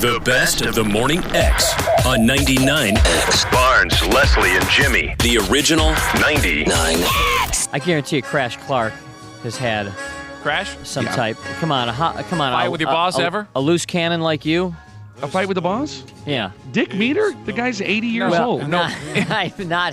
The best of the Morning X on 99X. Barnes, Leslie, and Jimmy. The original 99X. I guarantee you Crash Clark has had Crash? some type. Come on. Fight with your boss ever? A loose cannon like you? A fight with the boss? Yeah. Dick Meter? The guy's 80 years old. Not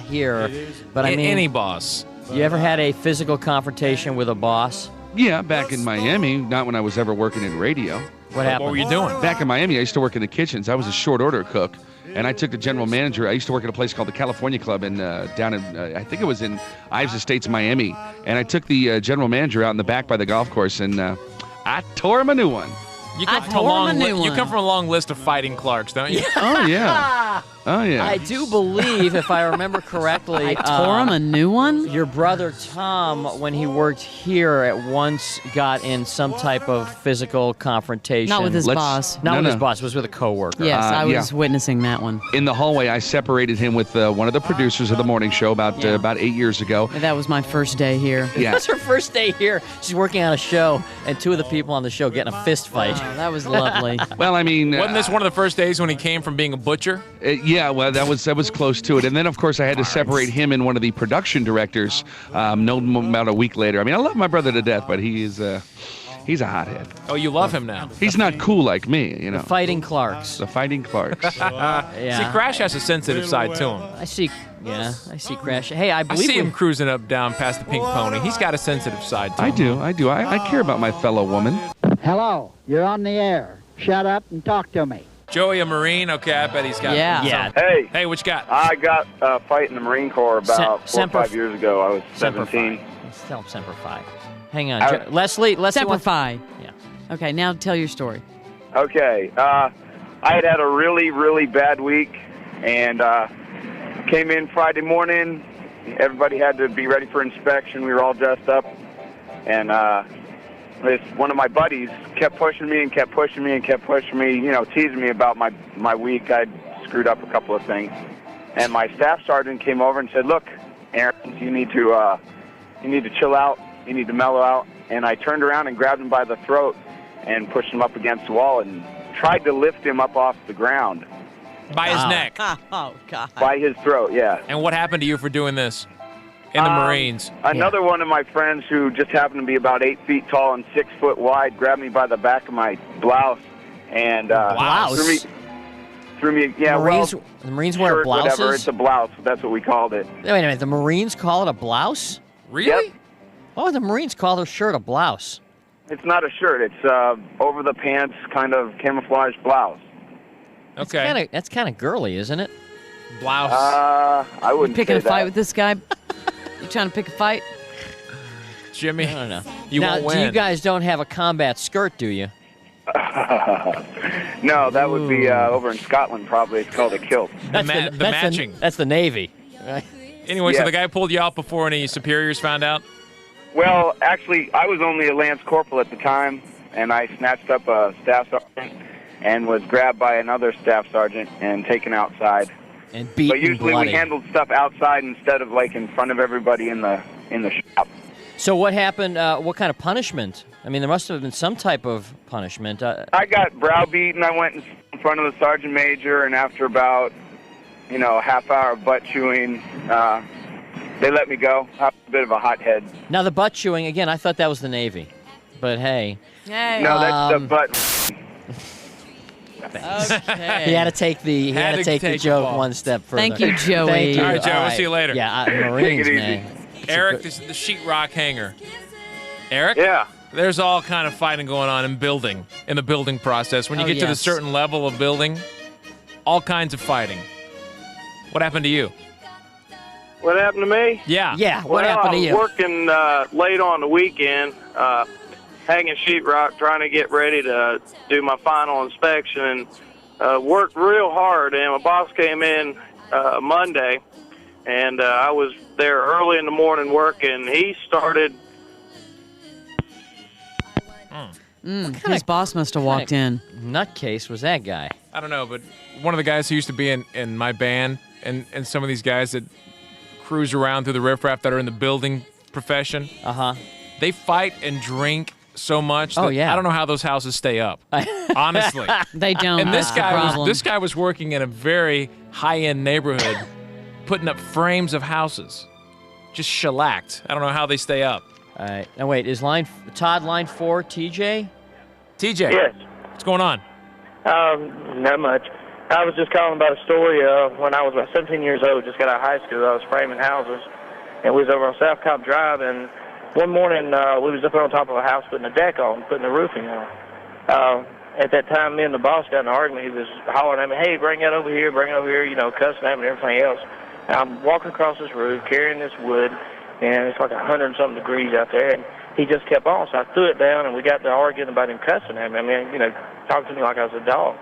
here, but I mean... Any boss. You ever had a physical confrontation with a boss? Yeah, back in Miami, not when I was ever working in radio. What happened? What were you doing? Back in Miami, I used to work in the kitchens. I was a short order cook, and I took the general manager. I used to work at a place called the California Club down in, I think it was in Ives Estates, Miami. And I took the general manager out in the back by the golf course, and I tore him a new one. You come from a long list of fighting Clarks, don't you? Oh, yeah. Oh, yeah. I do believe, if I remember correctly, I tore him a new one? Your brother Tom, when he worked here, at once got in some type of physical confrontation. Not with his boss. Not with his boss. It was with a coworker. Yes, I was witnessing that one. In the hallway, I separated him with one of the producers of the morning show about 8 years ago. That was my first day here. Yeah. That's her first day here. She's working on a show, and two of the people on the show getting a fist fight. Oh, that was lovely. Well, I mean... Wasn't this one of the first days when he came from being a butcher? Yeah, well, that was close to it. And then, of course, I had to separate him and one of the production directors about a week later. I mean, I love my brother to death, but he's a hothead. Oh, you love him now. He's not cool like me, you know. The Fighting Clarks. The Fighting Clarks. Yeah. See, Crash has a sensitive side to him. I see Crash. Hey, I believe see him cruising up down past the Pink Pony. He's got a sensitive side to him. I do. I care about my fellow woman. Hello, you're on the air. Shut up and talk to me. Joey, a Marine? Okay, I bet he's got Yeah. Hey, what you got? I got a fight in the Marine Corps about 4 or 5 years ago. I was 17. Tell him Semper Fi. Hang on. Leslie Semper Fi. Yeah. Okay, now tell your story. Okay. I had a really, really bad week, and came in Friday morning. Everybody had to be ready for inspection. We were all dressed up, and one of my buddies kept pushing me, teasing me about my week. I'd screwed up a couple of things. And my staff sergeant came over and said, "Look, Aaron, you need to chill out. You need to mellow out." And I turned around and grabbed him by the throat and pushed him up against the wall and tried to lift him up off the ground. By his neck. Oh, God. By his throat, yeah. And what happened to you for doing this in the Marines? Another one of my friends who just happened to be about 8 feet tall and 6 foot wide grabbed me by the back of my blouse and threw me. Yeah, the Marines wear blouses? Whatever, it's a blouse. That's what we called it. Wait a minute. The Marines call it a blouse? Really? Yep. Why would the Marines call their shirt a blouse? It's not a shirt. It's over the pants kind of camouflage blouse. Okay. That's kind of girly, isn't it? Blouse. I wouldn't You picking say a fight that. with this guy? You trying to pick a fight? Jimmy, I don't know. you now, won't win. You guys don't have a combat skirt, do you? No, that would be over in Scotland probably. It's called a kilt. The matching. That's the Navy. Right? Anyway, Yeah. so the guy pulled you out before any superiors found out? Well, actually, I was only a lance corporal at the time, and I snatched up a staff sergeant and was grabbed by another staff sergeant and taken outside. And beaten But usually bloody. we handled stuff outside instead of like in front of everybody in the shop. So what happened? What kind of punishment? I mean, there must have been some type of punishment. I got browbeaten. I went in front of the sergeant major, and after about a half hour of butt chewing, they let me go. I was a bit of a hothead. Now, the butt chewing, again, I thought that was the Navy. But hey. Hey. No, that's the butt. Okay. He had to take the joke one step further. Thank you, Joey. Thank you. All right, Joe, we'll see you later. Yeah, Marines, Take it easy. man. Eric, this is the sheetrock hanger. Eric? Yeah. There's all kind of fighting going on in the building process. When you get to the certain level of building, all kinds of fighting. What happened to you? What happened to me? Yeah. Yeah, what happened to you? I was working late on the weekend, hanging sheetrock, trying to get ready to do my final inspection, and worked real hard. And my boss came in Monday, and I was there early in the morning working. He started... His boss must have walked in. Nutcase was that guy? I don't know, but one of the guys who used to be in my band and some of these guys that cruise around through the riffraff that are in the building profession, Uh-huh. they fight and drink so much. Oh, that yeah. I don't know how those houses stay up. Honestly. They don't. And That's the problem. this guy was working in a very high-end neighborhood, putting up frames of houses, just shellacked. I don't know how they stay up. All right. Now wait, is Todd line 4? TJ? TJ. Yes. What's going on? Not much. I was just calling about a story when I was about 17 years old, just got out of high school. I was framing houses, and we was over on South Cobb Drive, and one morning we was up on top of a house putting a deck on, putting the roofing on. At that time, me and the boss got in an argument. He was hollering at me, hey, bring that over here, cussing at me and everything else. And I'm walking across this roof, carrying this wood, and it's like 100-something degrees out there, and he just kept on. So I threw it down, and we got to arguing about him cussing at me. I mean, talking to me like I was a dog.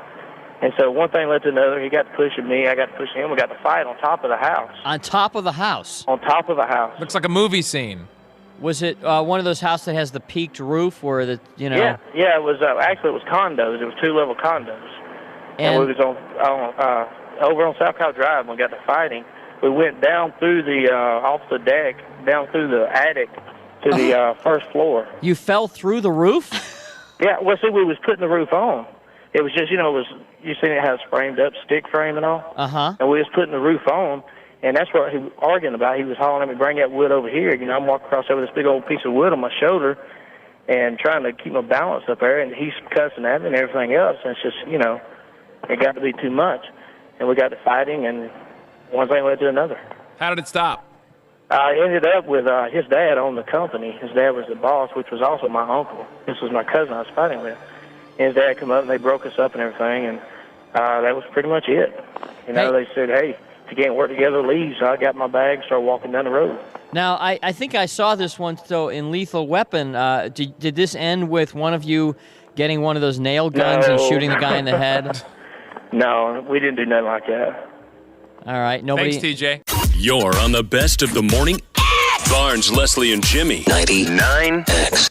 And so one thing led to another. He got to pushing me. I got to pushing him. We got to fight on top of the house. On top of the house? On top of the house. Looks like a movie scene. Was it one of those houses that has the peaked roof where the, Yeah, it was, actually it was condos. It was 2-level condos. And we was over on South Cobb Drive when we got to fighting. We went down through the, off the deck, down through the attic to the first floor. You fell through the roof? Yeah, well, see, we was putting the roof on. It was just, you seen it has framed up, stick frame and all? Uh-huh. And we was putting the roof on, and that's what he was arguing about. He was hollering at me, bring that wood over here. I'm walking across over this big old piece of wood on my shoulder and trying to keep my balance up there, and he's cussing at me and everything else. And it's just, it got to be too much. And we got to fighting, and one thing led to another. How did it stop? I ended up with his dad owned the company. His dad was the boss, which was also my uncle. This was my cousin I was fighting with. And his dad come up, and they broke us up and everything, and that was pretty much it. They said, hey, if you can't work together, leave. So I got my bag, started walking down the road. Now, I think I saw this once, though, in Lethal Weapon. Did this end with one of you getting one of those nail guns and shooting the guy in the head? No, we didn't do nothing like that. All right, nobody. Thanks, TJ. You're on the best of the morning. Barnes, Leslie, and Jimmy. 99X.